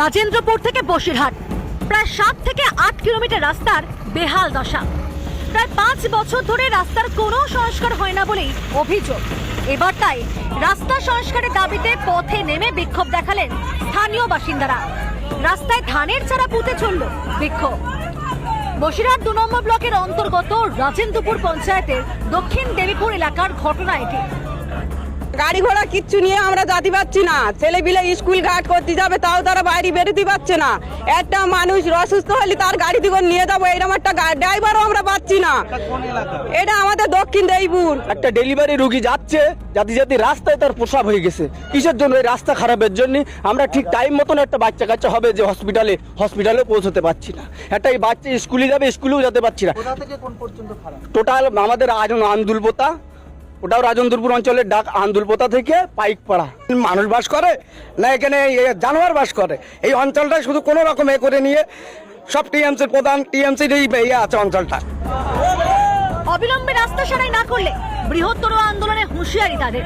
রাজেন্দ্রপুর থেকে বসিরহাট প্রায় 7 থেকে 8 কিলোমিটার রাস্তার বেহাল দশা। প্রায় 5 বছর ধরে রাস্তার কোনো সংস্কার হয় না বলেই অভিযোগ। এবার তাই রাস্তা সংস্কারের দাবিতে পথে নেমে বিক্ষোভ দেখালেন স্থানীয় বাসিন্দারা। রাস্তায় ধানের চারা পুঁতে চলল বিক্ষোভ। বসিরহাট 2 নম্বর ব্লকের অন্তর্গত রাজেন্দ্রপুর পঞ্চায়েতের দক্ষিণ দেবীপুর এলাকার ঘটনা এটি। গাড়ি ঘোড়া কিচ্ছু নিয়ে আমরা যেতে পারছি না। ছেলে পিলে স্কুল ঘাট করতে যাবে, তাও তারা বাইরে বেরোতে পারছে না। একটা মানুষ অসুস্থ হলে তার গাড়ি থেকে নিয়ে যাবো, এরকম একটা ড্রাইভারও আমরা পাচ্ছি না। এটা আমাদের দক্ষিণ দেবীপুর। একটা ডেলিভারি রোগী যাচ্ছে, যাতে যাতে রাস্তায় তার প্রসাব হয়ে গেছে। কিসের জন্য? এই রাস্তা খারাপের জন্য। আমরা ঠিক টাইম মতন একটা বাচ্চা কাচ্চা হবে যে হসপিটালে পৌঁছতে পারছি না। একটা এই বাচ্চা স্কুলে যাবে, স্কুলেও যেতে পারছি না। টোটাল আমাদের আন্দুলপোতা, ওটাও রাজেন্দ্রপুর অঞ্চলের ডাক আন্দুলপোতা থেকে পাইকপাড়া। মানুষ বাস করে না এখানে, জানোয়ার বাস করে। এই অঞ্চলটা শুধু কোনো রকম এ করে নিয়ে সব টিএমসির প্রধান, টিএমসির এই আছে অঞ্চলটা। অবিলম্বে রাস্তা সারাই না করলে বৃহত্তর আন্দোলনে হুঁশিয়ারি তাদের।